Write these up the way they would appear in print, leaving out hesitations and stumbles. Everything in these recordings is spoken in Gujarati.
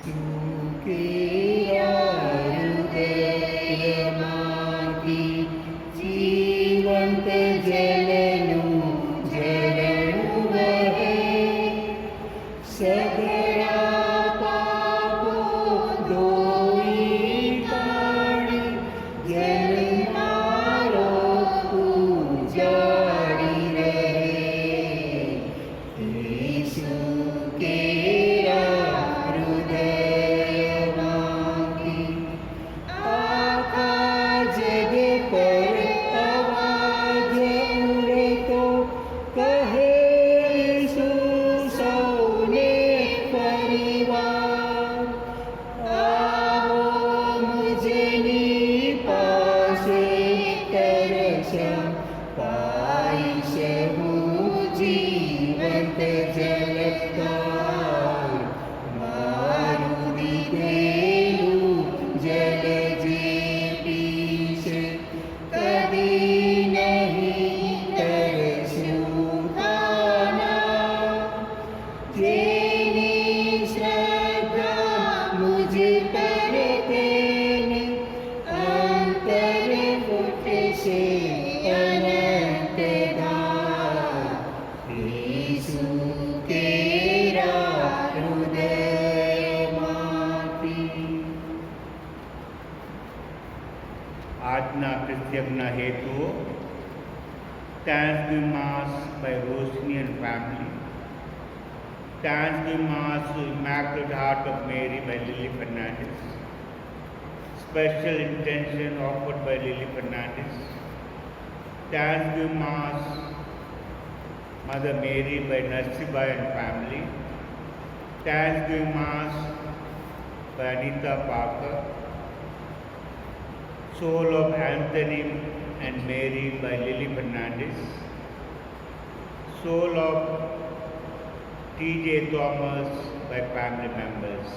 હૃદયમાંથી જીવંત જલનું ઝરણું વહે. સગળા પાપો ધોઈ કાઢી જલનારો ઉજાડી રહે. ઈસુ કેરા હૃદયમાંથી આખા જગ પર અવાજ ઉડતો કહે ઈસુ સૌને પરિવાર. આવો મુજની પાસે તરસ્યા પાઈશ હું જીવંત જલધાર. મારું દીધેલું જલ જે પીશે કદી નહીં તરસ્યું થાના. જેની શ્રદ્ધા મુझ પર તેને અંતર ફૂટશે અનંત ધાર. ઈસુ કેરા હૃદયમાંથી. આજના ક્રિસ્યમના હેતુઓ thanksgiving mass by Roshni and family, thanksgiving mass to Immaculate Heart of Mary by Lily Fernandez, special intention offered by Lily Fernandez, Thanksgiving Mass Mother Mary by Narsibai and family, Thanksgiving Mass by Anita Parker, Soul of Anthony and Mary by Lily Fernandez, Soul of T.J. Thomas by family members.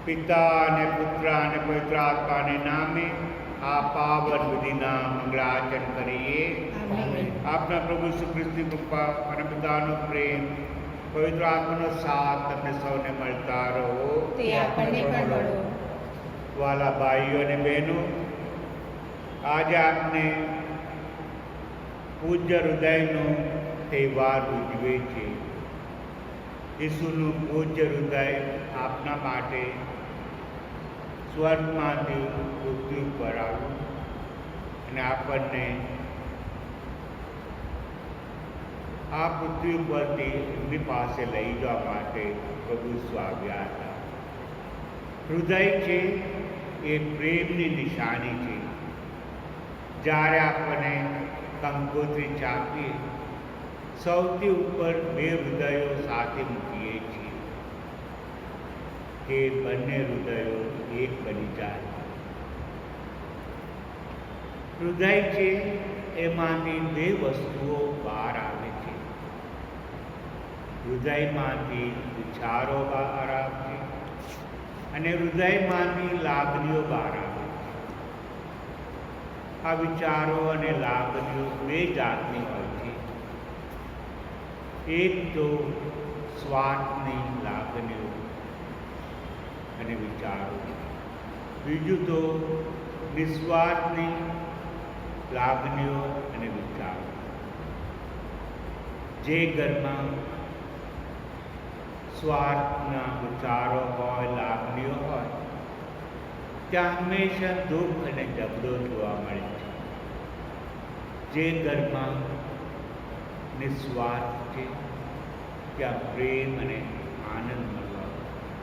પિતા અને પુત્ર અને પવિત્ર આત્માને નામે આ પાવન વિધિના મંગળાચરણ કરીએ. આપણા પ્રભુ શ્રી કૃષ્ણની કૃપા અને પિતાનો પ્રેમ, પવિત્ર આત્માનો સાથ તમને સૌને મળતા રહો. તે આપણને પણ મળો. વાલા ભાઈઓ અને બહેનો, આજે આપણે પૂજ્ય હૃદયનો તહેવાર ઉજવે છે. ઈસુનું પૂજ્ય હૃદય આપના માટે સ્વર્ગમાંથી પૃથ્વી પર આવ્યું અને આપણને આ પૃથ્વી પરથી એમની પાસે લઈ જવા માટે પ્રભુ ઈસુ આવ્યા હતા. હૃદય છે એ પ્રેમની નિશાની છે. જ્યારે આપણને કંકોત્રી ચાપીએ, સૌથી ઉપર બે હૃદયો સાથે મૂકીએ છીએ કે બંને હૃદયો એક બની જાય. હૃદય છે એમાંથી બે વસ્તુઓ બહાર આવે છે. હૃદયમાંથી વિચારો બહાર આવે છે અને હૃદયમાંથી લાગણીઓ બહાર આવે છે. આ વિચારો અને લાગણીઓ બે જાતની હોય છે. એક તો સ્વાર્થની લાગણીઓ અને વિચારો, બીજું તો નિસ્વાર્થની લાગણીઓ અને વિચારો. જે ઘરમાં સ્વાર્થના વિચારો હોય, લાગણીઓ હોય, ત્યાં હંમેશા દુઃખ અને ઝઘડો જોવા મળે છે. જે ઘરમાં નિસ્વાર્થ છે ત્યાં પ્રેમ અને આનંદ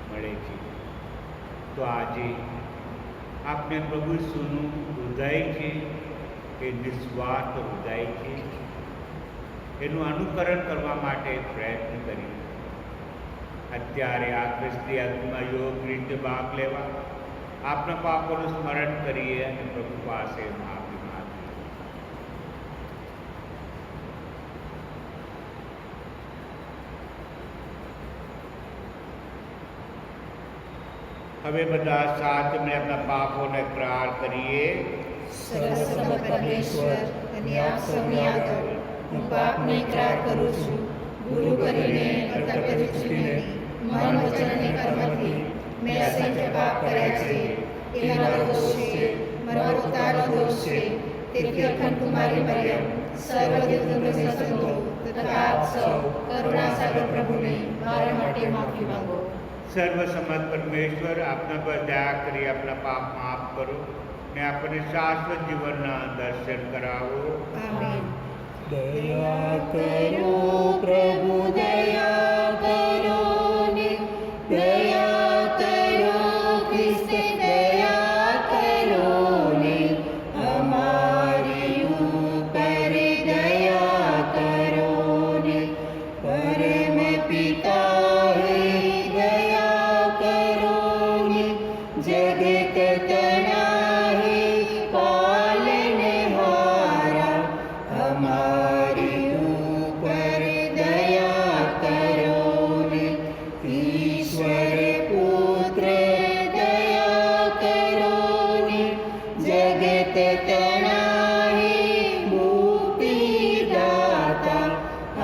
મળે છે. તો આજે આપણે પ્રભુ ઈસુનું હૃદય છે એ નિસ્વાર્થ હૃદય છે, એનું અનુકરણ કરવા માટે પ્રયત્ન કરીએ. અત્યારે આ ખ્રિસ્તી યજ્ઞમાં યોગ્ય રીતે ભાગ લેવા આપણા પાપોનું સ્મરણ કરીએ અને પ્રભુ પાસે માફી માંગીએ. હવે બધા સાથે મેં આપણા પાપોને પ્રહાર કરીએ. સર્વસર્વ પરમેશ્વર અને આપ સૌની આગળ હું પાપનો ઇકરાર કરું છું ગુરુ કરીને કર્તવ્ય છૂટીને મન વચન અને કર્મથી મેં અસંખ્ય પાપ કર્યા છે. એ મારો દોષ છે, મારો તારો દોષ છે. તેથી અખંડ કુમારી મરિયમ, સર્વ દેવદૂતોને સંતો તથા આપ સૌ કરુણાસાગર પ્રભુને મારા માટે માફી માંગો. સર્વસમર્થ પરમેશ્વર, આપના પર દયા કરી આપણા પાપ માફ કરો ને આપણને શાશ્વત જીવનના દર્શન કરાવો. આમેન. દયા કરો પ્રભુ, દયા કરો ને દયા કરો ખ્રિસ્ત, દયા કરો ને અમારી ઉપર દયા કરો ને પરમ પિતા હે દયા કરો ને જગત તના હે પાલનહારા અમારી ઉપર દયા કરો ને ઈશ્વર પુત્ર દયા કરો ને જગત તના હે મુક્તિદાતા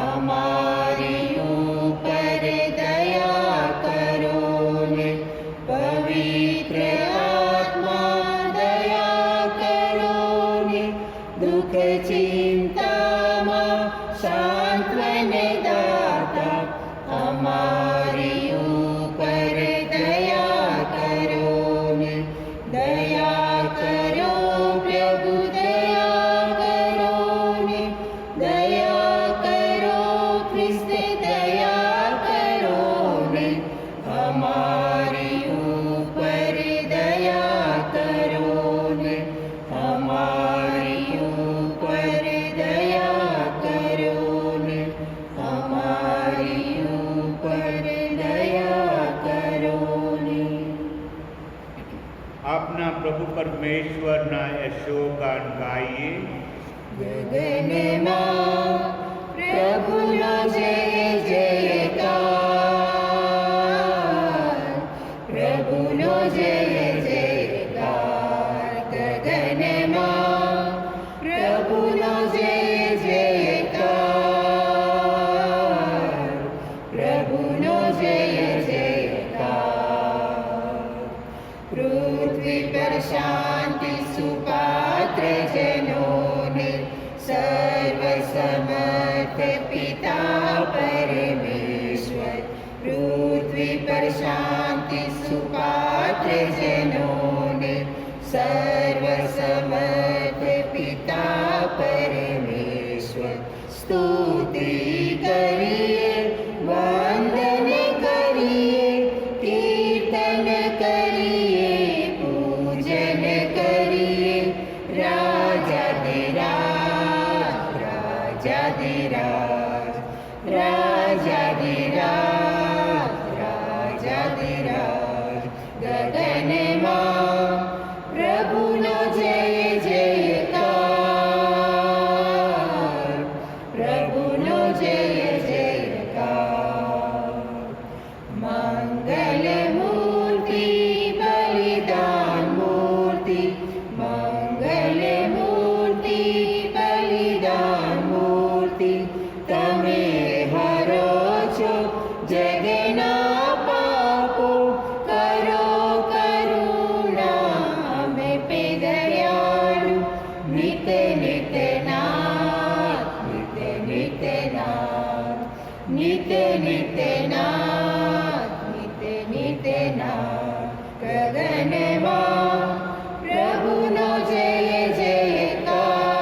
અમારી ઉપર દયા કરો ને પવિત્ર આત્મા દયા કરો ને દુઃખ ચિંતામાં સાંત્વન દાતા અમારી ઉપર દયા કરો ને દયા કરો પ્રભુ, દયા કરો ને દયા કરો ખ્રિસ્ત, દયા કરો ને અમારી ઉપર દયા કરો ને અમારી ઉપર દયા કરો ને અમારી ઉપર દયા કરો ને. આપના પ્રભુ પરમેશ્વરના યશોગાન ગાઈએ. ગગનમાં પ્રભુનો જય જયકાર, પ્રભુનો જય જયકાર. ગગનમાં પ્રભુનો જય જયકાર, પ્રભુનો જય જયકાર. પૃથ્વી પર શાંતિ સુપાત્ર જનોને સર્વ સમર્થ પિતા પરમેશ્વર. પૃથ્વી પર શાંતિ સુપાત્ર જનોને સર્વ સમર્થ પિતા પરમેશ્વર. સ્તુતિ કરીએ, વંદન કરીએ, કીર્તન કરીએ, પૂજન કરીએ. રાજાધિરાજ, રાજાધિરાજ, રાજાધિરાજ, રાજાધિરાજ. ગગનમાં પ્રભુનો જય જયકાર, પ્રભુનો જય જયકાર. મંગલ મૂર્તિ, બલિદાન મૂર્તિ, મંગલ મૂર્તિ, બલિદાન મૂર્તિ. તમે હરો છો જગના પાપો, કરો કરુણા અમે પે દયાળુ. નિત નિત નાથ, નિત નિત નાથ, નિત નિત નાથ, નિત નિત નાથ. ગગનમાં પ્રભુનો જય જયકાર,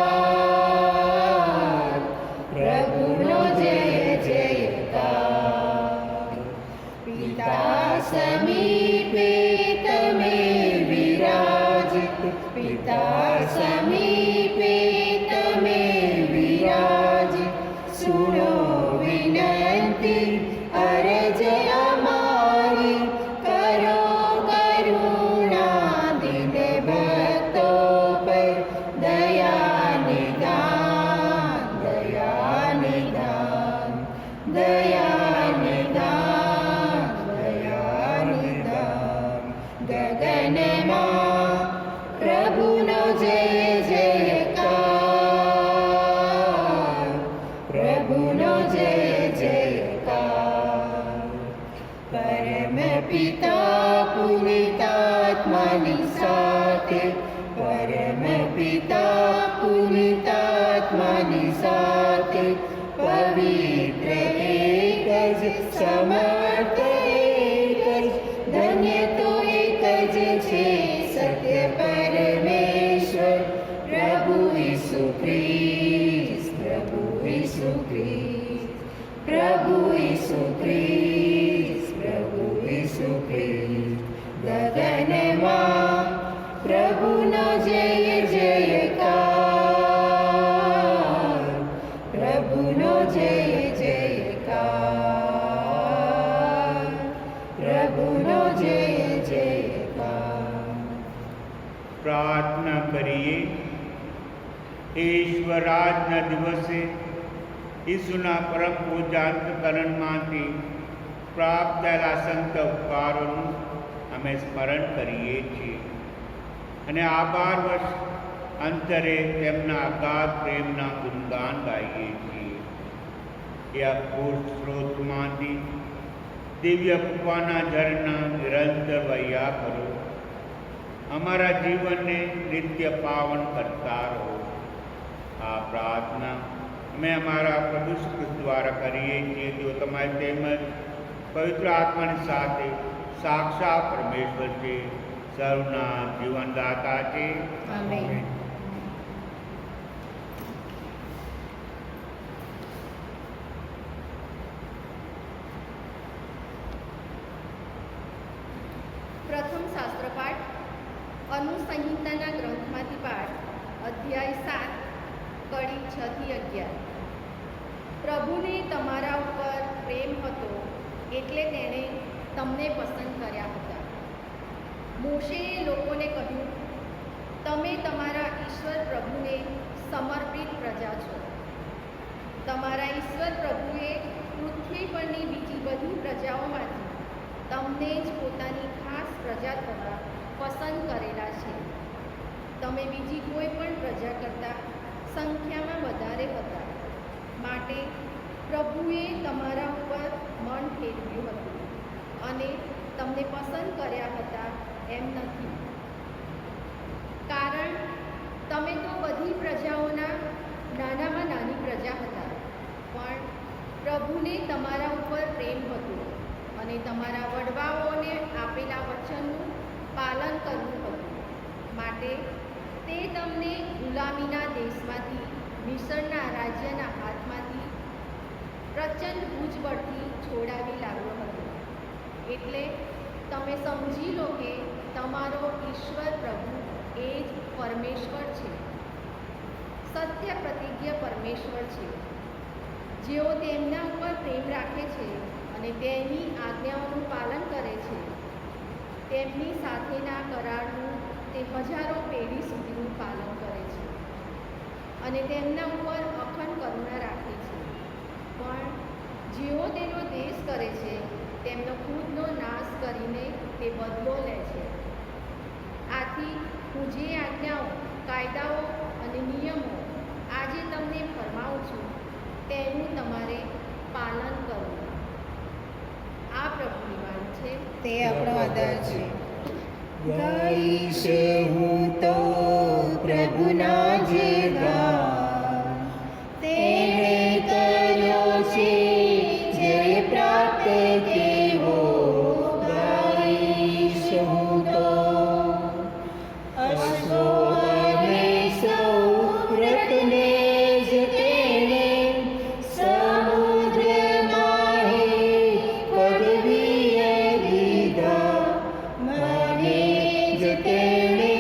પ્રભુનો જય જયકાર. પિતા સમીપે તમે વિરાજિત, પિતા સમીપે તમે વિરાજિત. સુનો વિનંતી આત્માની સાથે પવિત્ર એક જ સમર્થ એક જ ધન્ય તો એક જ છે સત્ય પરમેશ્વર પ્રભુ ઈસુ ખ્રિસ્ત પ્રભુ ઈસુ ખ્રિસ્ત પ્રભુ ઈસુ ખ્રિસ્ત પ્રભુ ઈસુ ખ્રિસ્ત ગગનમાં પ્રભુનો જય જયકાર પ્રભુનો જય જયકાર પ્રભુનો જય જયકાર. પ્રાર્થના કરીએ. ઈશ્વર આજના દિવસે ઈસુના પરમ પૂજાંતકરણમાંથી પ્રાપ્ત થયેલા સંત ઉપકારોનું અમે સ્મરણ કરીએ છીએ અને આભારવશ અંતરે તેમના અગાધ પ્રેમના ગુણગાન ગાઈએ છીએ. એ અખૂટ સ્ત્રોતમાંથી દિવ્ય કૃપાના ઝરણા નિરંતર વહ્યા કરો. અમારા જીવનને નિત્ય પાવન કરતા રહો. આ પ્રાર્થના અમે અમારા પ્રભુ ખ્રિસ્ત દ્વારા કરીએ છીએ. તેઓ તમારી તેમજ પવિત્ર આત્માની સાથે સાક્ષાત પરમેશ્વર છે, સર્વના જીવનદાતા છે. આમેન. પ્રથમ શાસ્ત્રપાઠ અનુસંહિતાના ગ્રંથમાંથી પાઠ અધ્યાય 7 કડી 6 થી 11. પ્રભુને તમારા ઉપર પ્રેમ હતો એટલે તેણે તમને પસંદ કર્યા હતા. મોશેએ લોકોને કહ્યું, તમે તમારા ઈશ્વર પ્રભુને સમર્પિત પ્રજા છો. તમારા ઈશ્વર પ્રભુએ પૃથ્વી પરની બીજી બધી પ્રજાઓમાંથી તમને જ પોતાની ખાસ પ્રજા થવા પસંદ કરેલા છે. તમે બીજી કોઈ પણ પ્રજા કરતાં સંખ્યામાં વધારે હતા, માટે પ્રભુએ તમારા ઉપર મન ફેરવ્યું હતું અને તમને પસંદ કર્યા હતા એમ નથી. કારણ તમે તો બધી પ્રજાઓના નાનામાં નાની પ્રજા હતા, પણ પ્રભુને તમારા ઉપર પ્રેમ હતો અને તમારા વડવાઓને આપેલા વચનનું પાલન કરવું હતું. માટે તે તમને ગુલામીના દેશમાંથી, મિસરના રાજ્યના હાથમાંથી પ્રચંડ ભુજબળથી છોડાવી લાવ્યો હતો. એટલે તમે સમજી લો કે તમારો ઈશ્વર પ્રભુ એ જ પરમેશ્વર છે, સત્ય પ્રતિજ્ઞ પરમેશ્વર છે. જેઓ તેમના ઉપર પ્રેમ રાખે છે અને તેની આજ્ઞાઓનું પાલન કરે છે, તેમની સાથેના કરારનું તે હજારો પેઢી સુધીનું પાલન કરે છે અને તેમના ઉપર અખંડ કરુણા રાખે છે. પણ જેઓ તેનો દ્વેષ કરે છે તેમનો ખુદનો નાશ કરીને તે બદલો લે છે. આથી હું જે આજ્ઞાઓ, કાયદાઓ અને નિયમો આજે તમને ફરમાવું છું તેનું તમારે પાલન કરવું. આ પ્રભુની વાણી છે. તે આપણો આધાર છે. ગાઈશ હું તો પ્રભુના જે ગાન તેણે કર્યો છે જે પ્રાપ્ત કેવો. ગાઈશ હું તો અશ્વો અને સૌ રત્ને જ તેણે સમુદ્રમાં પગવીએ દીધા. મને જ તેણે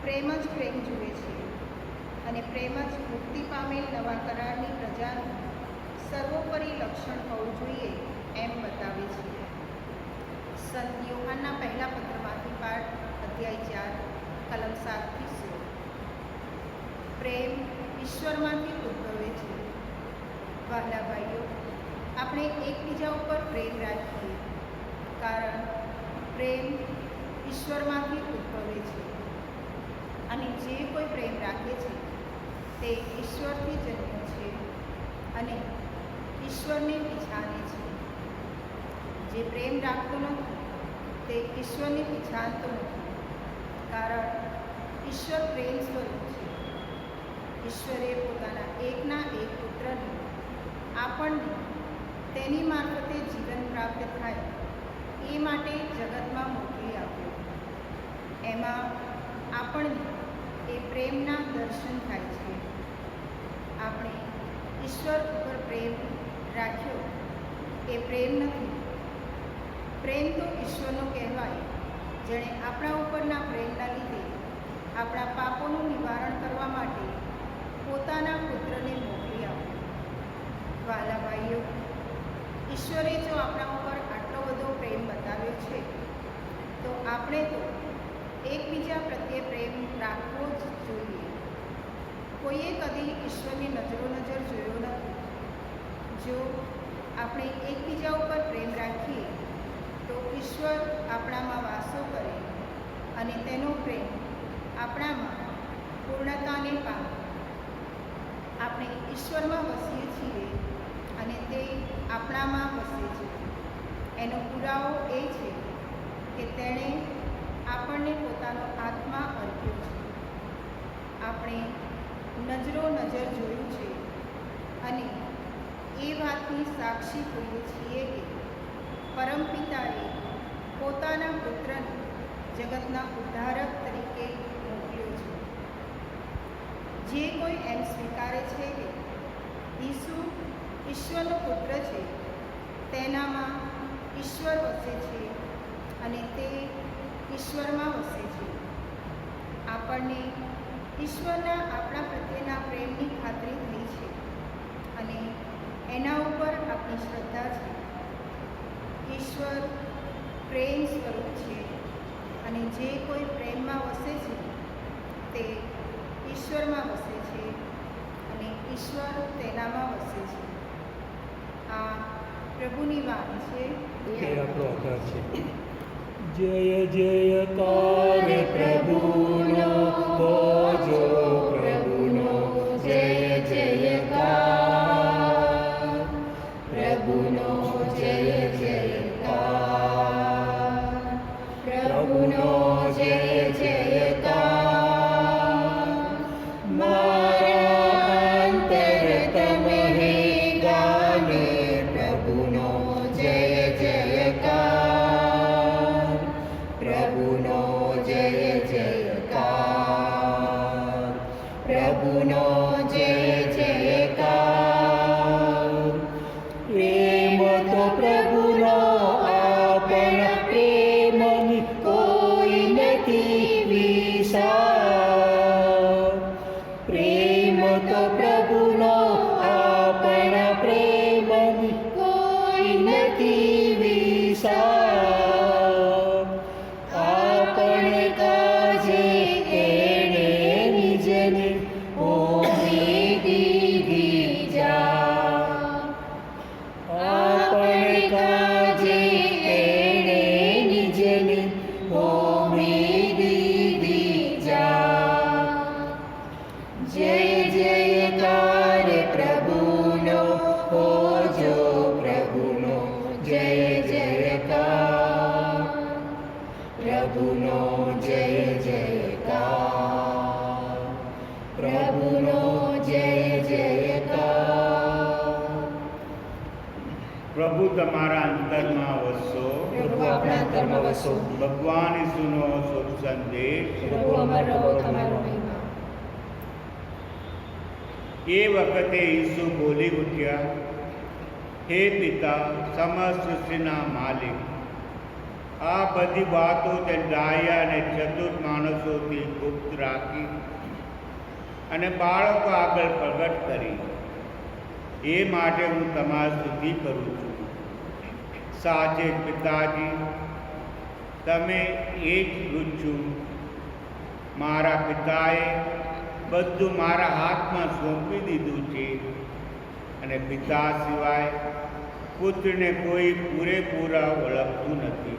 પ્રેમ જ પ્રેમ જુએ છે અને પ્રેમ જ મુક્તિ પામેલ નવા કરારની પ્રજાનું સર્વોપરી લક્ષણ હોવું જોઈએ એમ બતાવે છે. સંત યોહાનના પહેલા પત્રમાંથી પાઠ અધ્યાય 4 કલમ 7 થી 16. પ્રેમ ઈશ્વરમાંથી ઉદ્ભવે છે. વહાલા ભાઈઓ, આપણે એકબીજા ઉપર પ્રેમ રાખીએ, કારણ પ્રેમ ઈશ્વરમાંથી ઉદ્ભવે છે અને જે કોઈ પ્રેમ રાખે છે તે ઈશ્વરથી જન્મ્યો છે અને ઈશ્વરને પછાણે છે. જે પ્રેમ રાખતો નથી તે ઈશ્વરને પછાણતો નથી, કારણ ઈશ્વર પ્રેમ સ્વરૂપ છે. ઈશ્વરે પોતાના એકના એક પુત્રને આપણને તેની મારફતે જીવન પ્રાપ્ત થાય એ માટે જગતમાં મોકલી આપ્યો. એમાં આપણને એ પ્રેમના દર્શન થાય છે. આપણે ઈશ્વર ઉપર પ્રેમ રાખ્યો એ પ્રેમ નથી. પ્રેમ તો ઈશ્વરનો કહેવાય, જેણે આપણા ઉપરના પ્રેમના લીધે આપણા પાપોનું નિવારણ કરવા માટે પોતાના પુત્રને મોકલી આપ્યો. વહાલા ભાઈઓ, ઈશ્વરે જો આપણા ઉપર આટલો બધો પ્રેમ બતાવ્યો છે તો આપણે તો એકબીજા પ્રત્યે પ્રેમ રાખવો જ જોઈએ. કોઈએ કદી ઈશ્વરની નજર જોયો નથી. જો આપણે એકબીજા ઉપર પ્રેમ રાખીએ તો ઈશ્વર આપણામાં વાસો કરે અને તેનો પ્રેમ આપણામાં પૂર્ણતાને પામે. આપણે ઈશ્વરમાં વસીએ છીએ અને તે આપણામાં વસે છે. એનો પુરાવો એ છે કે તેણે આપણને પોતાનો આત્મા અર્પ્યો છે. આપણે નજર જોયું છે અને એ વાતની સાક્ષી હોઈએ છીએ કે પરમપિતાએ પોતાના પુત્રને જગતના ઉદ્ધારક તરીકે મોકલ્યો છે. જે કોઈ એમ સ્વીકારે છે કે ઈસુ ઈશ્વરનો પુત્ર છે, તેનામાં ઈશ્વર વસે છે અને તે ઈશ્વરમાં વસે છે. આપણને ઈશ્વરના આપણા પ્રત્યેના પ્રેમની ખાતરી થઈ છે અને એના ઉપર આપણી શ્રદ્ધા છે. ઈશ્વર પ્રેમ સ્વરૂપ છે અને જે કોઈ પ્રેમમાં વસે છે તે ઈશ્વરમાં વસે છે અને ઈશ્વર તેનામાં વસે છે. આ પ્રભુની વાણી છે. તે આપણો આધાર છે. જય જયકાર પ્રભુનો, બોજો પ્રભુનો જય જયકાર, પ્રભુનો જય જયકાર, પ્રભુનો જય જયકાર. મારા અંતરતમ હે ગાને પ્રભુનો જય જયકાર, પ્રભુનો જય જયકાર, પ્રભુનો જય જયકાર. પ્રેમ તો પ્રભુનો, આપણા પ્રેમની કોઈ નથી વિસાર. પ્રેમ તો પ્રભુનો, આપણા પ્રેમની કોઈ નથી વિસાર. આપણે કાજે એણે નિજને ઓમી દીધી જા. આપણે કાજે એણે નિજને ઓમી દીધી જા. જય જયકાર પ્રભુનો, હોજો પ્રભુનો જય જયકાર, પ્રભુનો જય જયકાર, પ્રભુનો જય જયકાર. પ્રભુ તમારા અંતરમાં વસો. પ્રભુ આપણા અંતરમાં વસો. ભગવાન ઈસુનો શુભ સંદેશ. પ્રભુ અમારો રહો તમારો મહિમા. એ વખતે ઈસુ બોલી ઉઠ્યા, હે પિતા, સમસ્ત સૃષ્ટિના માલિક, આ બધી વાતો તે ડાયા અને ચતુર માણસોથી ગુપ્ત રાખી અને બાળકો આગળ પ્રગટ કરી. એ માટે હું તમારા સુધી કરું છું. સાચે પિતાજી, તમે એ જ પૂછ્યું. મારા પિતાએ બધું મારા હાથમાં સોંપી દીધું છે અને પિતા સિવાય પુત્રને કોઈ પૂરેપૂરા ઓળખતું નથી.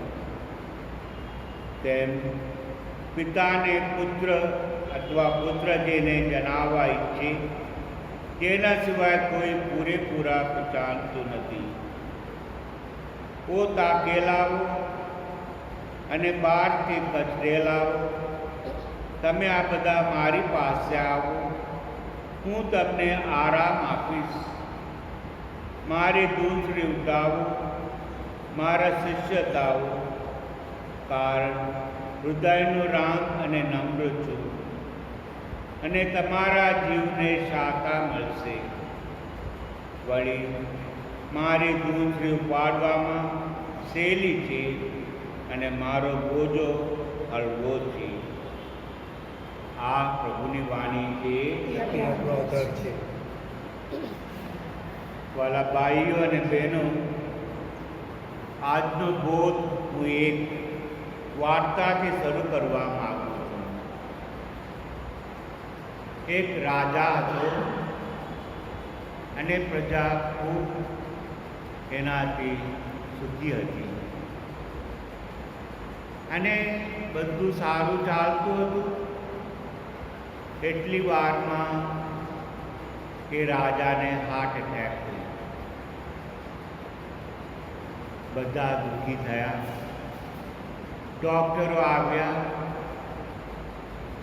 તેમ પિતાને પુત્ર અથવા પુત્ર જેને જણાવવા ઈચ્છે તેના સિવાય કોઈ પૂરેપૂરા જાણતું નથી. પોતા કેલાવો અને બહારથી કચરેલાઓ, તમે આ બધા મારી પાસે આવો, હું તમને આરામ આપીશ. મારી દૂસરી ઉગાવો, મારા શિષ્ય થાઓ, કારણ હૃદયનો રામ અને નમ્ર છું અને તમારા જીવને શાંતા મળશે. વળી મારી દૂસરી ઉપાડવામાં સહેલી છે અને મારો બોજો હળવો છે. આ પ્રભુની વાણી છે. વાલા ભાઈઓ અને બહેનો, આજનો બોધ હું એક વાર્તાથી શરૂ કરવા માગું છું. એક રાજા હતો અને પ્રજા ખૂબ એનાથી સુખી હતી અને બધું સારું ચાલતું હતું. એટલી વારમાં એ રાજાને હાર્ટ એટેક થયો. બધા દુઃખી થયા. ડૉક્ટરો આવ્યા,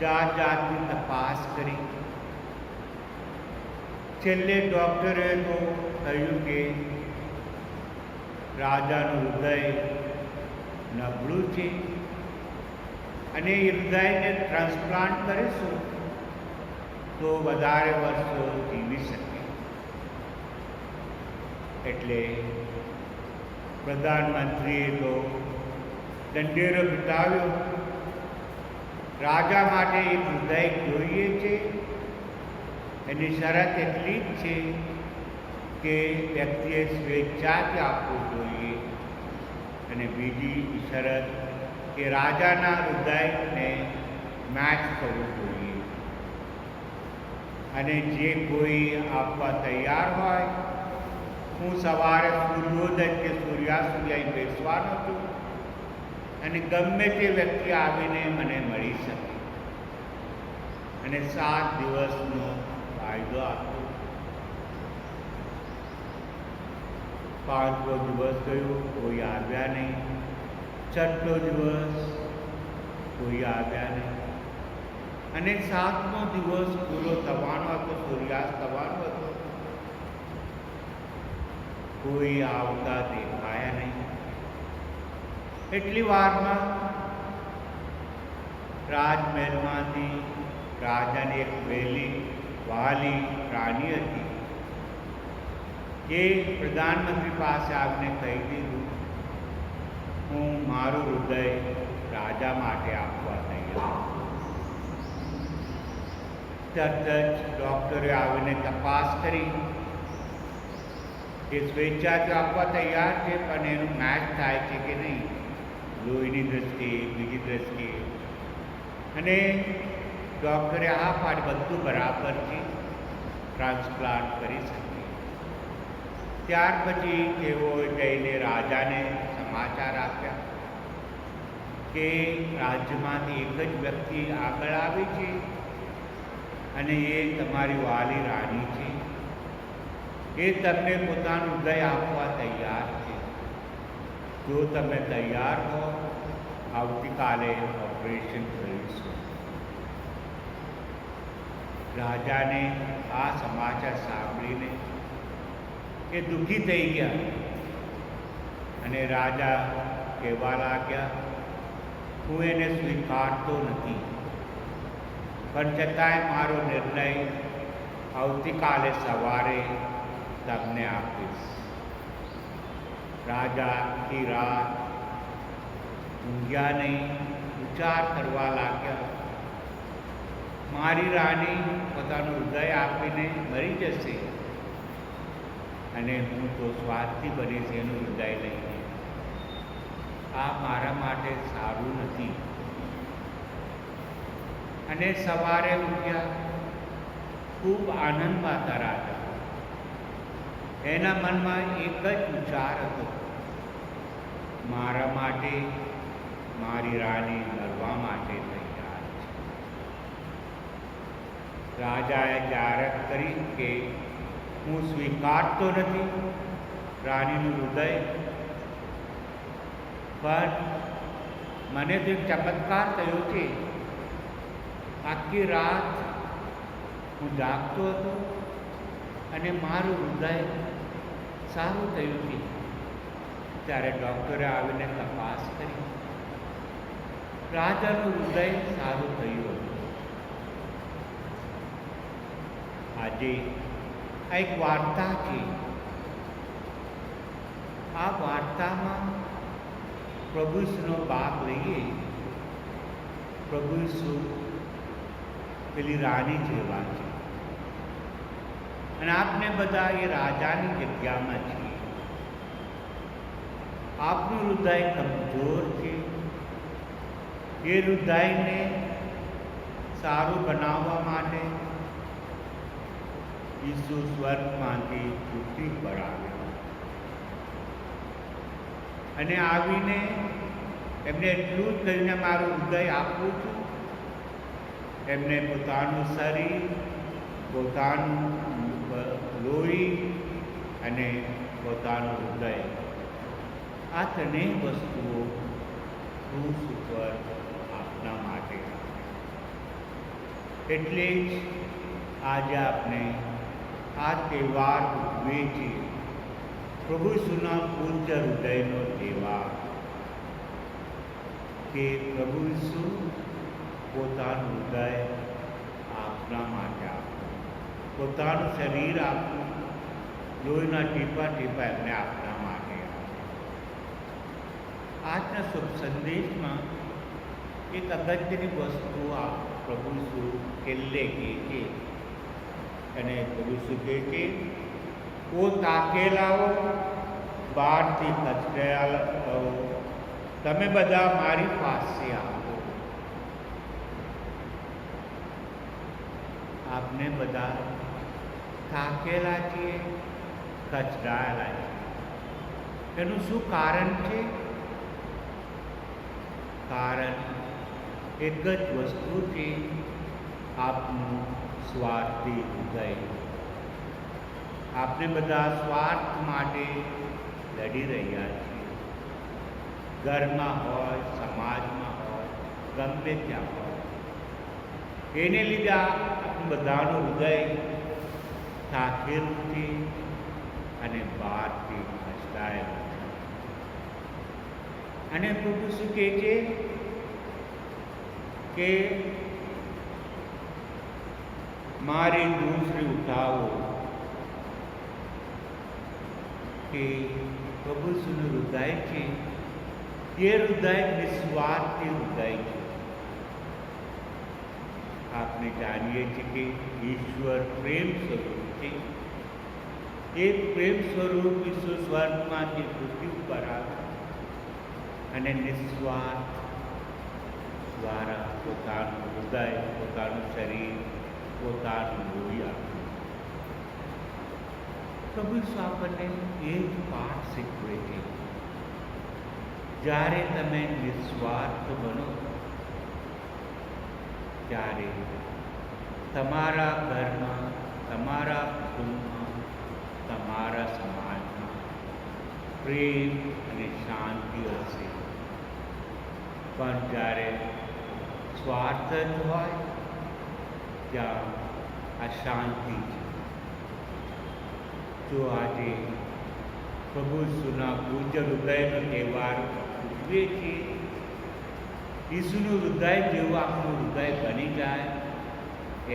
જાત જાતની તપાસ કરી. છેલ્લે ડૉક્ટરે તો કહ્યું કે રાજાનું હૃદય નબળું છે અને એ હૃદયને ટ્રાન્સપ્લાન્ટ કરીશું તો વધારે વર્ષો જીવી શકે. એટલે પ્રધાનમંત્રીએ તો દંડેરો બતાવ્યો. રાજા માટે એક હૃદય જોઈએ છે. એની શરત એટલી જ છે કે વ્યક્તિએ સ્વેચ્છાથી આપવું જોઈએ અને બીજી શરત કે રાજાના હૃદયને મેચ કરવું જોઈએ. અને જે કોઈ આપવા તૈયાર હોય, હું સવારે સૂર્યોદય કે સૂર્યાસ્ત અહીં બેસવાનો છું અને ગમે તે વ્યક્તિ આવીને મને મળી શકે અને 7 દિવસનો ફાયદો આપો. 5મો દિવસ ગયો, કોઈ આવ્યા નહીં. 6ઠ્ઠો દિવસ, કોઈ આવ્યા નહીં. અને 7મો દિવસ પૂરો થવાનો હતો, સૂર્યાસ્ત થવાનો હતો, કોઈ આવતા દેખાયા નહીં. એટલી વારમાં રાજમહેલમાંથી રાજાની એક વહાલી રાણી હતી. એ પ્રધાનમંત્રી પાસે આવીને કહી દીધું, હું મારું હૃદય રાજા માટે આપવા તૈયાર. તરત જ ડૉક્ટરે આવીને તપાસ કરી કે સ્વેચ્છાથી આપવા તૈયાર છે, પણ એનું મેચ થાય છે કે નહીં, લોહીની દ્રષ્ટિએ, બીજી દ્રષ્ટિએ. અને ડૉક્ટરે આ પાડી બધું બરાબર છે, ટ્રાન્સપ્લાન્ટ કરી શકે. ત્યાર પછી તેઓએ જઈને રાજાને સમાચાર આપ્યા કે રાજ્યમાંથી એક જ વ્યક્તિ આગળ આવી છે અને એ તમારી વાલી રાણી છે. એ તમને પોતાનું હૃદય આપવા તૈયાર છે. જો તમે તૈયાર હો, આવતીકાલે ઓપરેશન કરીશું. રાજાને આ સમાચાર સાંભળીને એ દુઃખી થઈ ગયા અને રાજા કહેવા લાગ્યા, હું એને સ્વીકારતો નથી, પણ છતાંય મારો નિર્ણય આવતીકાલે સવારે તમને આપીશ. રાજા આખી રાત ઊંઘ્યા નહીં, ઉચ્ચાર કરવા લાગ્યા, મારી રાણી પોતાનું હૃદય આપીને મરી જશે અને હું તો સ્વાર્થી બનીશ એનું હૃદય લઈને. આ મારા માટે સારું નથી. અને સવારે ઉઠ્યા, ખૂબ આનંદમાં હતા. એના મનમાં એક જ વિચાર હતો, મારા માટે મારી રાણી મરવા માટે તૈયાર છે. રાજાએ જાહેરાત કરી કે હું સ્વીકારતો નથી રાણીનું હૃદય, પણ મને તો એક ચમત્કાર થયો છે. આખી રાત હું જાગતો હતો અને મારું હૃદય સારું થયું છે. ત્યારે ડૉક્ટરે આવીને તપાસ કરી, રાજાનું હૃદય સારું થયું હતું. આજે આ એક વાર્તા છે. આ વાર્તામાં પ્રભુ ઈસુનો ભાગ લઈએ. પ્રભુ ઈસુ પેલી રાણી જેવા છે અને આપને બધા એ રાજાની જગ્યામાં છીએ. આપનું હૃદય કમજોર છે. એ હૃદયને સારું બનાવવા માટે ઈસુ સ્વર્ગમાંથી પૃથ્વી પર આવ્યા અને આવીને એમને એટલું જ કરીને મારું હૃદય આપું છું. એમને પોતાનું શરીર, પોતાનું લોહી અને પોતાનું હૃદય, આ ત્રણેય વસ્તુઓ ક્રૂસ ઉપર આપના માટે. એટલે જ આજે આપણે આ તહેવાર ઉજવીએ છીએ, પ્રભુ ઈસુના પૂજ્ય હૃદયનો તહેવાર, કે પ્રભુ ઈસુ પોતાનું હૃદય આપના માટે આપ્યું, પોતાનું શરીર આપ્યું, લોહીના ટીપા ટીપા એમને આપના માટે આપ્યું. આજના શુભ સંદેશમાં એક અગત્યની વસ્તુ આ પ્રભુ ઈસુ છેલ્લે કહે છે અને પ્રભુ ઈસુ કહે છે, ઓ તાકેલાઓ, બહારથી કચરેલા, તમે બધા મારી પાસે આવો. આપને બધા થાકેલા છીએ, કચડાયેલા છીએ. એનું શું કારણ છે? કારણ એક જ વસ્તુ છે, આપનું સ્વાર્થી હૃદય. આપને બધા સ્વાર્થ માટે લડી રહ્યા છીએ. ઘરમાં હોય, સમાજમાં હોય, ગમે ત્યાં હોય. એને લીધે આપણું બધાનું હૃદય થાકેલું છે અને બહારથી કચડાયેલું છે. અને પ્રભુ શું કહે છે કે મારી દૂસરી ઉઠાવો, કે પ્રભુ ઈસુનું હૃદય છે એ હૃદય નિસ્વાર્થી હૃદય છે. આપણે જાણીએ છીએ કે ઈશ્વર પ્રેમ સ્વરૂપ છે. એ પ્રેમ સ્વરૂપ ઈશ્વર સ્વર્ગમાંથી પૃથ્વી ઉપર આવ્યા અને નિસ્વાર્થ દ્વારા પોતાનું હૃદય, પોતાનું શરીર, પોતાનું લોહી આપ્યું. પ્રભુ ઈસુ આપણને એ જ પાઠ શીખવે છે. જ્યારે તમે નિસ્વાર્થ બનો, ત્યારે તમારા ઘરમાં, તમારા કુટુંબમાં, તમારા સમાજમાં પ્રેમ અને શાંતિ હશે. પણ જ્યારે સ્વાર્થ જ હોય, ત્યાં અશાંતિ છે. જો આજે પ્રભુ ઈસુના પૂજ્ય હૃદયનો તહેવાર ઉજવીએ છીએ, ઈસુનું હૃદય જેવું આપણું હૃદય બની જાય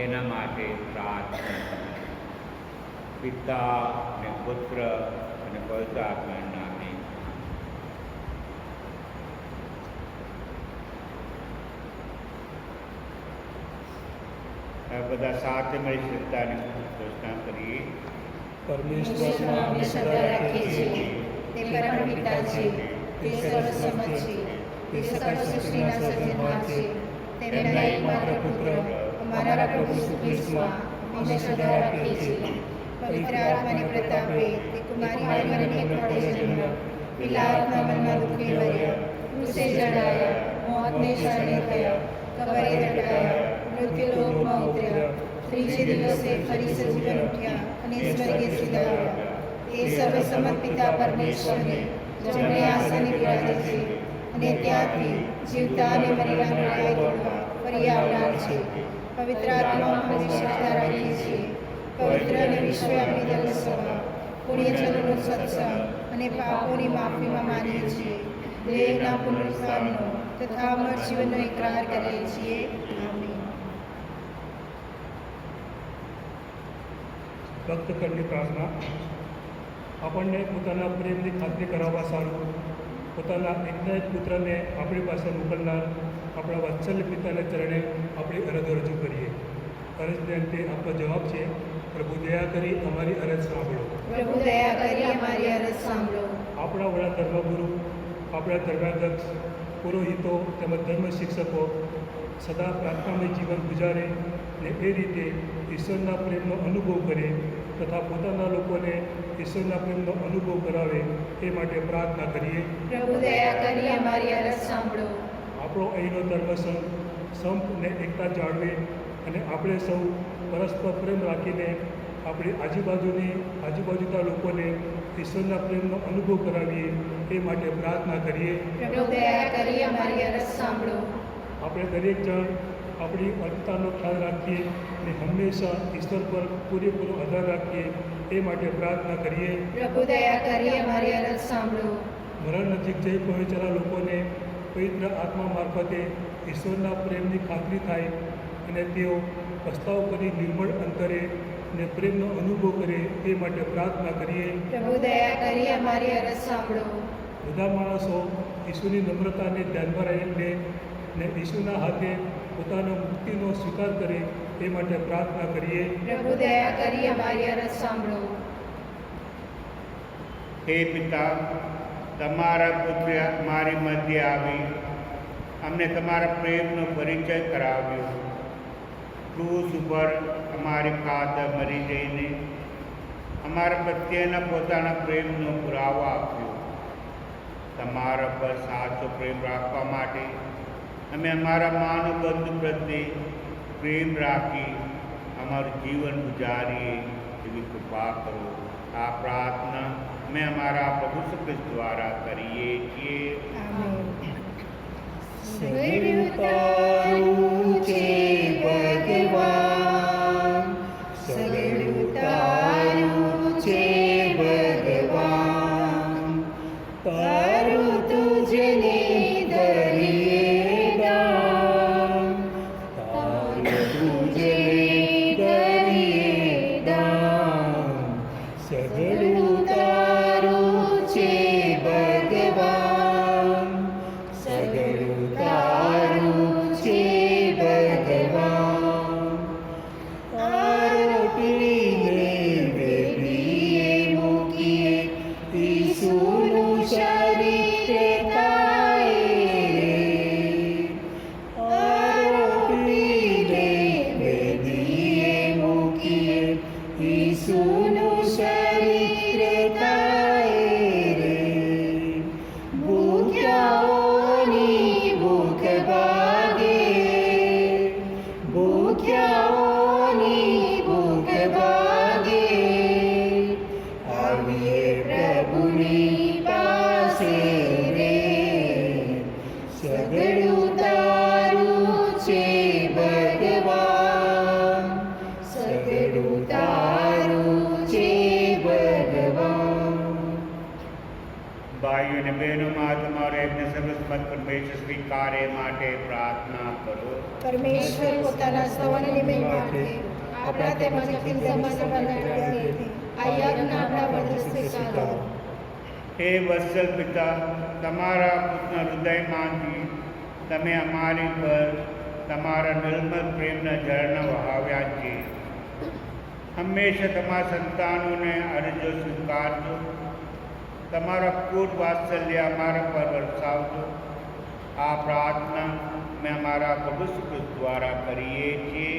એના માટે પ્રાર્થના. પિતા અને પુત્ર અને પવિત્ર આત્માના નામે. બધા સાથે મળી શ્રદ્ધાની ઘોષણા કરીએ. પરમેશ્વરમાં અમે શ્રદ્ધા રાખીએ છીએ તે પરમ પિતા છે, તે સર્વસમત છે, તે સકળ સૃષ્ટિના સર્જનહાર છે. તેમના એકમાત્ર પુત્ર અમારા પ્રભુ ઈસુ ખ્રિસ્તમાં અમે શ્રદ્ધા રાખીએ છીએ. પવિત્ર આત્માને પ્રતાપે તે કુમારી મરિયમને ખોળે જન્મ્યા, પિલાતના મનમાં દુઃખે મર્યા, ક્રૂસે જડાયા, મોતને શરણે થયા, કબરે દટાયા, મૃત્યુલોકમાં ઉતર્યા, ત્રીજે દિવસે ફરી સજીવન ઉઠ્યા અને સ્વર્ગે સીધાયા. એ સર્વસમત પિતા પરમેશ્વરને જમણે આસને બિરાજે છે અને ત્યાંથી જીવતા અને મરેલા ન્યાય કરવા ફરી આવનાર છે. પવિત્ર આત્મામાં અમે શ્રદ્ધા રાખીએ છીએ. પવિત્ર અને વિશ્વવ્યાપી ધર્મસભા, પુણ્યજનોનો સત્સંગ અને પાપોની માફીમાં માનીએ છીએ. દેહના પુનરુત્થાનનો તથા અમર જીવનનો ઇકરાર કરીએ છીએ. આમીન. ભક્ત કરની પ્રાર્થના. આપણને પોતાના પ્રેમની ખાતરી કરાવવા સારું પોતાના એકના એક પુત્રને આપણી પાસે મોકલનાર આપણા વાત્સલ્ય પિતાને ચરણે આપણી અરજ રજૂ કરીએ. અરજને અંતે આપણો જવાબ છે, પ્રભુ દયા કરી અમારી અરજ સાંભળો. પ્રભુ દયા કરી અમારી અરજ સાંભળો. આપણા વડા ધર્મગુરુ, આપણા ધર્માધ્યક્ષ, પુરોહિતો તેમજ ધર્મ શિક્ષકો સદા પ્રાર્થનામય જીવન ગુજારે ને એ રીતે ઈશ્વરના પ્રેમનો અનુભવ કરે તથા પોતાના લોકોને ઈશ્વરના પ્રેમનો અનુભવ કરાવે એ માટે પ્રાર્થના કરીએ. પ્રભુ દયા કરી અમારી અરજ સાંભળો. આપણો અહીંનો ધર્મસંઘ સંપ ને એકતા જાળવે અને આપણે સૌ પરસ્પર પ્રેમ રાખીને આપણી આજુબાજુના લોકોને ઈશ્વરના પ્રેમનો અનુભવ કરાવીએ એ માટે પ્રાર્થના કરીએ. પ્રભુ દયા કરી અમારી અરજ સાંભળો. આપણે દરેક જણ આપણી અર્થતાનો ખ્યાલ રાખીએ અને હંમેશા ઈશ્વર પર પૂરેપૂરો આધાર રાખીએ એ માટે પ્રાર્થના કરીએ. પ્રભુ દયા કરી અમારી અરજ સાંભળો. મરણ નજીક જઈ પહોંચેલા લોકોને પવિત્ર આત્મા મારફતે ઈશ્વરના પ્રેમની ખાતરી થાય અને તેઓ પસ્તાવ કરી નિર્મળ અંતરે ને પ્રેમનો અનુભવ કરે એ માટે પ્રાર્થના કરીએ. પ્રભુ દયા કરી અમારી અરજ સાંભળો. બધા માણસો ઈશ્વરની નમ્રતાને ધ્યાનમાં રહીને ને ઈશ્વરના હાથે પોતાનો મુક્તિનો સ્વીકાર કરે એ માટે પ્રાર્થના કરીએ. પ્રભુ દયા કરી અમારી અરજ સાંભળો. હે પિતા, તમારા પુત્ર મારી મધ્ય આવી અમને તમારા પ્રેમનો પરિચય કરાવ્યો. ક્રૂસ ઉપર અમારી ખાતર મરી જઈને અમારા પ્રત્યેના પોતાના પ્રેમનો પુરાવો આપ્યો. તમારા પર સાચો પ્રેમ રાખવા માટે અમે અમારા માનવ બંધુ પ્રત્યે પ્રેમ રાખી અમારું જીવન ગુજારીએ એવી કૃપા કરો. આ પ્રાર્થના અમે અમારા પ્રભુ ઈસુ ખ્રિસ્ત દ્વારા કરીએ છીએ. સગળું છે ભગવાન, સગળું છે ભગવાન, તારું તુજને દરિયે દાન, તારું તુજને દરિયે દાન, સગળું તારું છે ભગવાન, સગળું તારું છે ભગવાન. આરોપીને વેદીએ મૂકીએ ઈસુનું શરીર થાય રે. આરોપીને વેદીએ મૂકીએ ઈસુનું શરીર થાય રે. ભૂખ્યાઓની ભૂખ ભાગે, ભૂખ્યાઓની ભૂખ ભાગે, આવીએ પ્રભુની પાસે રે. સગળું તારું છે ભગવાન, સગળું તારું છે ભગવાન. ભાઈઓ અને બહેનોમાં તમારો એમને સર્વસમત પરમેશ્વર સ્વીકારે માટે પ્રાર્થના કરો. પરમેશ્વર પોતાના સ્તવનની મહિમાર્થે આપણા તેમજ અખિલ ધર્મસભાના આ યજ્ઞ આપણા વધ સ્વીકારો. હે વત્સલ પિતા, તમારા પુત્રના હૃદયમાંથી તમે અમારી પર તમારા નિર્મલ પ્રેમના ઝરણા વહાવ્યા છે. હંમેશા તમારા સંતાનોને અરજો સ્વીકારજો. તમારા પૂર્વ વાત્સલ્ય અમારા પર વરસાવજો. આ પ્રાર્થના મેં અમારા પ્રભુ શ્રી દ્વારા કરીએ છીએ.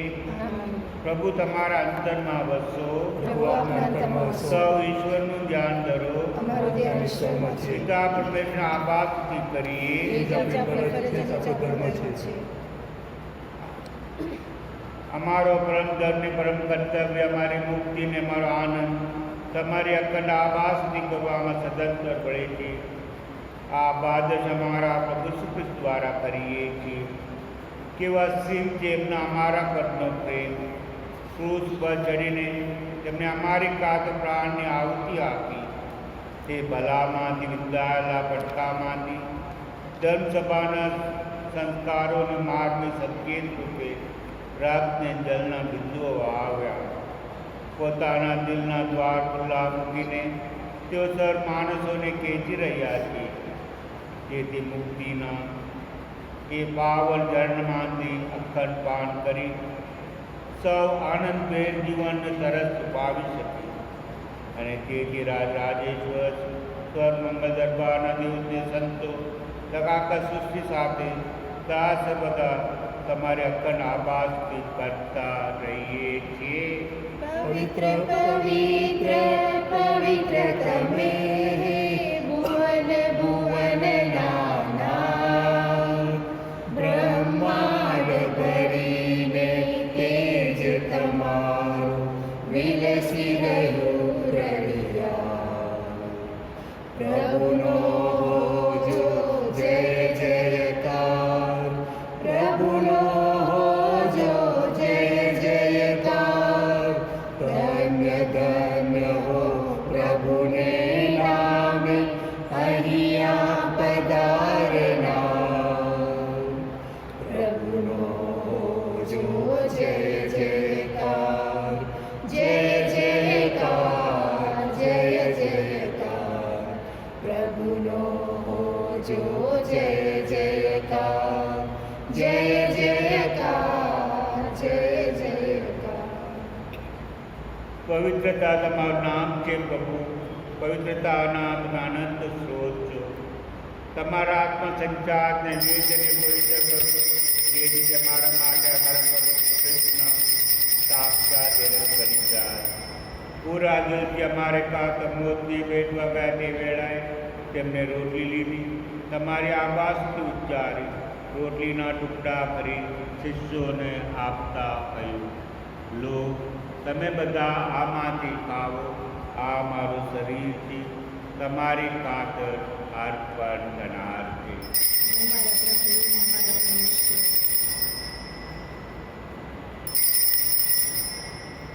પ્રભુ તમારા અંતરમાં વસો. પ્રભુ આપના અંતરમાં વસો. સૌ ઈશ્વરનું ધ્યાન ધરો. અમારું ધ્યાન ઈશ્વરમાં છે. પિતા પરમેશ્વરના આભાસથી કરીએ. એ જ આપણા ફરજ અને જ આપણો ધર્મ છે. અમારો પરમ ધર્મ પરમ કર્તવ્ય, અમારી મુક્તિ ને અમારો આનંદ તમારી અખંડ આભાસથી કરવામાં સદંતર પડે છે. આ બાદશ અમારા પ્રભુ શ્રી કૃષ્ણ દ્વારા કરીએ છીએ. કેવા સિંહ જેમના અમારા પરનો પ્રેમ, ક્રૂસ પર ચડીને તેમને અમારી ખાતર પ્રાણની આહુતિ આપી. તે ભલામાંથી વિંધાયેલા પડકામાંથી ધર્મસભાના સંસ્કારોને માર્ગની સંકેત રૂપે રક્તને જલના બિંદુઓ આવ્યા. પોતાના દિલના દ્વાર ખુલ્લા મૂકીને તેઓ સર માણસોને ખેંચી રહ્યા છે. જેથી મુક્તિના એ પાવન જળમાંથી અખંડ પાન કરી સૌ આનંદભેર જીવનને તરસ છુપાવી શકે. અને તેથી રાજેશ્વર સ્વર મંગલ દરબારના દિવસે સંતો લગાકર સૃષ્ટિ સાથે દાસ બધા તમારે અખંડ આભાસથી કરતા રહીએ છીએ. પવિત્ર પવિત્ર પવિત્ર તમે ભુવન ભુવન નાના, બ્રહ્માંડ ભરીને તેજ તમારું વિલસી રહ્યું રળિયા. પ્રભુનો હોજો જય જયકાર, પ્રભુનો હોજો જય જયકાર. ધન્ય ધન્ય હો પ્રભુને નામે અહીંયા પધારનાર. પ્રભુનો હોજો જય જયકાર, જય જયકાર, જય જયકાર. પ્રભુનો હોજો જય જયકાર, જય જયકાર, જય જયકાર. પવિત્રતા તમારું નામ છે પ્રભુ. પવિત્રતાના આનંદ સ્ત્રોત છો. તમારા આત્મસંચારને નિર્જને પવિત્ર કરો. જે રીતે મારા માટે અમારા પ્રભુ કૃષ્ણ સાક્ષાત બની જાય. પૂરા દિલથી અમારે કાંત મોતની ભેટવા બેઠી વેળાએ તેમને રોટલી લીધી, તમારી આવાસથી ઉચ્ચારી, રોટલીના ટુકડા કરી શિષ્યોને આપતા કહ્યું, લો તમે બધા આમાંથી ખાઓ. આ મારું શરીર છે, તમારી ખાતર અર્પણ થનાર છે.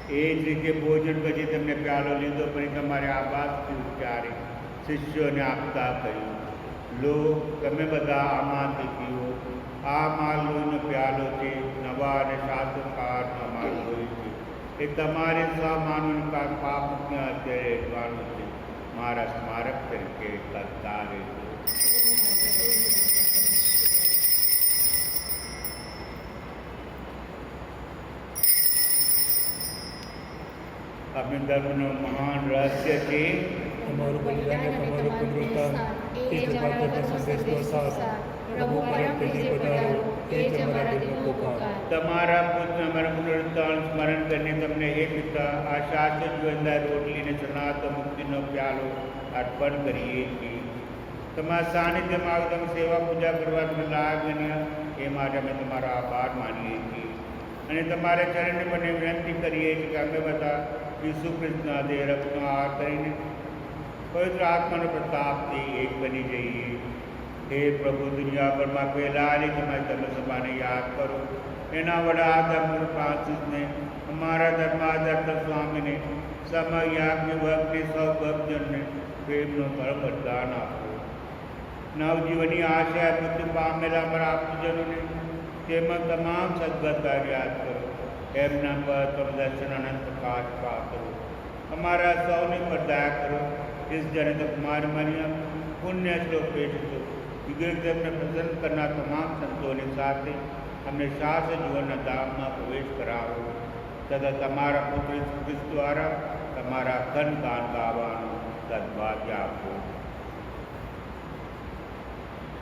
એ જ રીતે ભોજન પછી તેમને પ્યાલો લીધો, પછી તમારે આભાસથી ઉચ્ચારી શિષ્યોને આપતા કહ્યું, લો તમે બધા આમાંથી પીવો. આ માલ લોહીનો પ્યાલો છે, નવા અને શાસ્ત્રકારનો માલ લોહી છે. એ તમારે સહમાનવના પાપને અત્યારે હેઠવાનું છે. મારા સ્મારક તરીકે કરતા રહેજો. આપણી ધર્મનો મહાન રહસ્ય છે તમારું બલિદાન અને તમારું પુનરુત્થાન એ જ અમારા ધર્મનો સંદેશનો સાર. પ્રભુ પરમ તેજી પધારો એ જ અમારા દિલનો પુકાર. તમારા પુત્ર અમારા પુનરુત્થાન સ્મરણ કરીને તમને હે પિતા આ શાશ્વત જીવનદાય રોટલીને સનાતન મુક્તિનો પ્યાલો અર્પણ કરીએ છીએ. તમારા સાનિધ્યમાં આવી તમે સેવા પૂજા કરવા તમે લાયક બન્યા એ માટે અમે તમારો આભાર માનીએ છીએ. અને તમારા ચરણને મને વિનંતી કરીએ છીએ કે અમે બધા ઈસુ કૃષ્ણના દેહ રક્તનો આહાર કરીને પવિત્ર આત્માનો પ્રતાપથી એક બની જઈએ. હે પ્રભુ, દુનિયાભરમાં ફેલાયેલી તમારી ધર્મસભાને યાદ કરો. એના વડા ધર્મ ફ્રાન્સિસને, અમારા ધર્માધર્મ સ્વામીને, સમય યાજ્ઞ ભક્તિ સૌ ભક્તજનને પ્રેમનો પરમ વરદાન આપો. નવજીવનની આશા મૃત્યુ પામેલા અમારા આપજનોને તેમાં તમામ સદગતકાર યાદ કરો. એમના પર તમે દર્શન અનંત પ્રકાશ પાત્રો. અમારા સૌને પર દયા કરો. इस जनित कुमार मरियम पुण्य श्लोक पेश तो विग्रह तेમને પ્રસન્ન કરનાર તમામ સંતોની સાથે અમને શાશ્વત જીવનના ધામમાં પ્રવેશ કરાવો તથા તમારા પુત્ર ઈસુ ખ્રિસ્ત દ્વારા તમારા ઘનગાન ગાવાનું સદભાગ્ય આપો.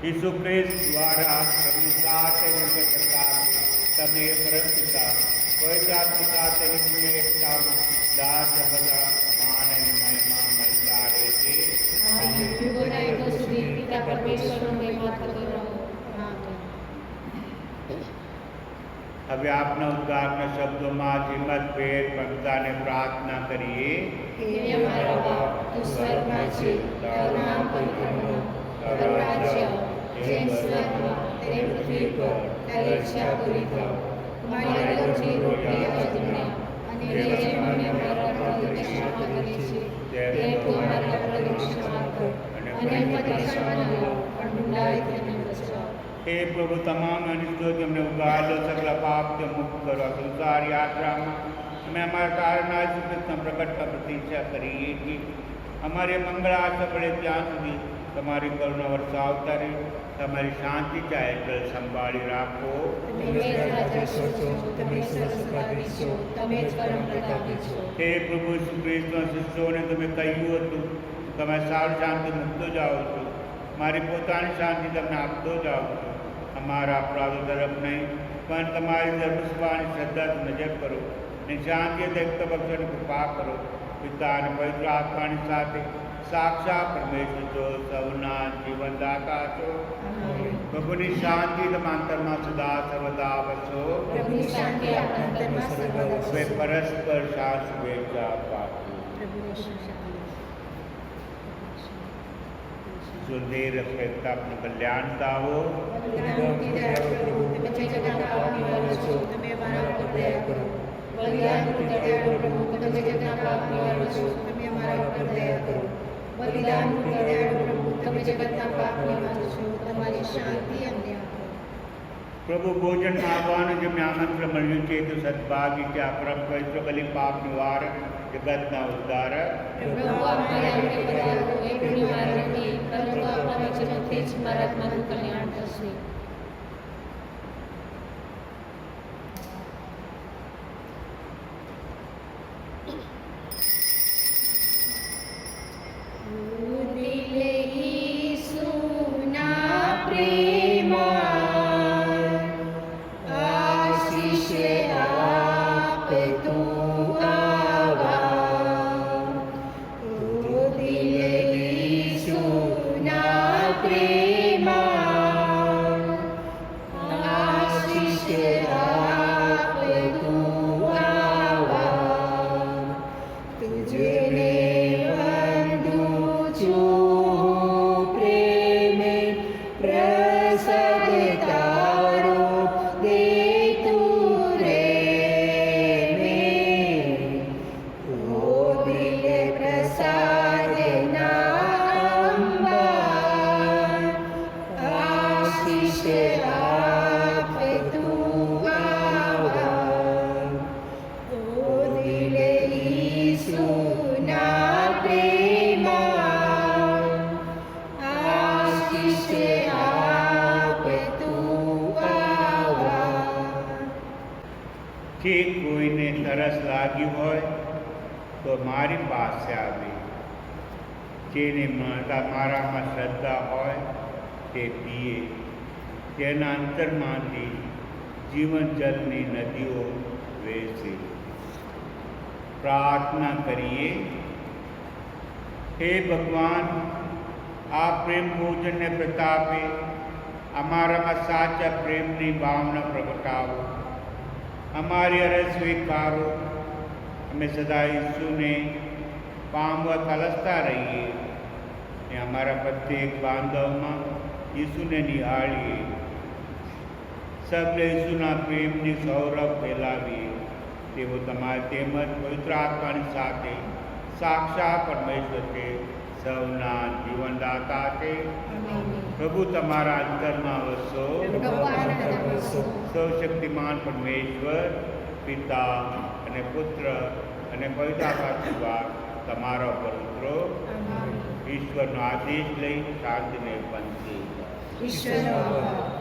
ઈસુ ખ્રિસ્ત દ્વારા તેમની સાથે નમ્ર કરતા તમે પરમપિતા પવિત્ર આત્મા સાથેની પુણ્ય એકતામાં દાસ બધા માન અને મહિમા મળતા રહે છે. યુગોના યુગો સુધી પિતા પરમેશ્વરનો મહિમા થતો રહો. આમેન. હવે આપના ઉદ્ગારના શબ્દોમાં હિંમતભેર બધાને પ્રાર્થના કરીએ. હે અમારા બાપ, તું સ્વર્ગમાં છે, તારું નામ પવિત્ર બનો, તારું રાજ્ય જેમ સ્વર્ગમાં તેમ પૃથ્વી પર તારી ઈચ્છા પૂરી થાવ. અમારી રોજી રોટી આજ અમને, અને જેમ અમે અમારા અપરાધોની ક્ષમા કરીએ છીએ તેમ તું અમારા અપરાધોની ક્ષમા કર, અને અમને પરીક્ષામાં ન લાવ, પણ બુરાઈથી અમને બચાવ. હે પ્રભુ, તમામ અનિષ્ટોથી અમને ઉગાડો, સકલ પાપથી મુક્ત કરો. સંસાર યાત્રામાં અમે અમારા તારણના ઈસુ ખ્રિસ્તના પ્રગટતા પ્રતીક્ષા કરીએ છીએ. અમારી મંગળ આશા પડે ત્યાં સુધી તમારી કરુણા વરસાવતા રહે. તમારી શાંતિ ચાહે હેઠળ સંભાળી રાખો. તમે જ રાજા છો, તમે સર્વસત્તાધીશ છો, તમે જ પરમ પ્રતાપી છો. હે પ્રભુ ઈસુ ખ્રિસ્તના શિષ્યોને તમે કહ્યું હતું, તમે સારી શાંતિ મૂકતો જાઓ છો, મારી પોતાની શાંતિ તમને આપતો જાઓ છો. અમારા અપરાધો તરફ નહીં, પણ તમારી સર્વસ્વની શ્રદ્ધાથી નજર કરો અને શાંતિ વ્યક્ત બક્ષવાની કૃપા કરો. પિતા અને પવિત્ર આત્માની સાથે સાક્ષાત પરમેશ્વર છો, સૌના જીવનદાતા છો. આમેન. પ્રભુની શાંતિ તમારા અંતરમાં સદા સર્વદા વસો. પ્રભુની શાંતિ આપણા અંતરમાં સર્વદા હવે વસે. પરસ્પર શાંત શુભેચ્છા પાઠવો. પ્રભુની શાંતિ. સુંદર રક્ષકતા આપનું કલ્યાણ થાવો. બલિદાનની દયા કરો, તમે જગતના પાપની વાળો છો, તમે અમારા ઉપર દયા કરો. બલિદાનની દયા કરો, તમે જગતના પાપની વાળો છો, તમે અમારા ઉપર દયા કરો. બલિદાનની દયા કરો, તમે જગતના પાપની વાળો છો, તમારી શાંતિ અમને આપો. પ્રભુ ભોજન આવવાનું જેમને આમંત્રણ મળ્યું છે તો સદભાગ્ય કે આ પરમ પવિત્ર બલિ પાપ નિવારક જગતના ઉદ્ધારક. પ્રભુ અમારી આંગણે પધારો, એકની વાર નથી, પરંતુ આપણા વચનોથી જ મારા આત્માનું કલ્યાણ થશે. જે કોઈને તરસ લાગી હોય તો મારી પાસે આવે. જેને મારામાં શ્રદ્ધા હોય તે પીએ. તેના અંતરમાંથી જીવન જલની નદીઓ વહેશે. પ્રાર્થના કરીએ. હે ભગવાન, આ પ્રેમ ભોજનને પ્રતાપે અમારામાં સાચા પ્રેમની ભાવના પ્રગટાવો. અમારી અરજ સ્વીકારો. અમે સદા ઈસુને પામવા તલસતા રહીએ ને અમારા પ્રત્યેક બાંધવમાં ઈસુને નિહાળીએ. સગલે ઈસુના પ્રેમની સૌરભ ફેલાવીએ. તેઓ તમારે તેમજ પવિત્ર આત્માની સાથે સાક્ષાત પરમેશ્વર છે, સૌના જીવનદાતા છે. પ્રભુ તમારા અંતરમાં વસો. સૌ શક્તિમાન પરમેશ્વર પિતા અને પુત્ર અને પવિત્ર આત્મા તમારા ઉપર ઉતરો. ઈશ્વરનો આદેશ લઈ શાંતિને બનશે. ઈશ્વરનો આભાર.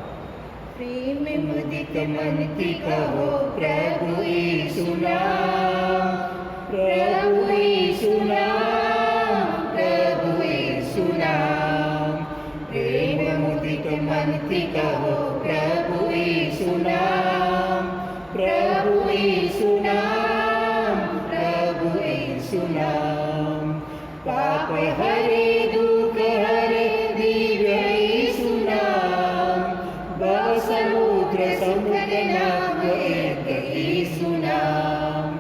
प्रेम मुदित मन की कहो प्रभु यीशु नाम, प्रभु यीशु नाम, प्रभु यीशु नाम। प्रेम मुदित मन की कहो प्रभु यीशु नाम, प्रभु यीशु नाम, प्रभु यीशु नाम। पाप हरे दुख हरे दिव्य यीशु नाम, भव समुद्र समुद्र नाम एक यीशु नाम।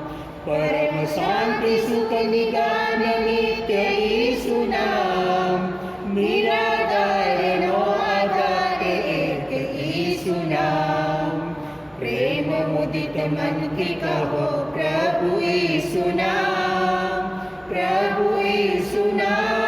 परम शांति सुख निदान नित्य यीशु नाम, निराधार नो आधार एक यीशु नाम। प्रेम मुदित मन की कहो प्रभु यीशु नाम, प्रभु यीशु नाम,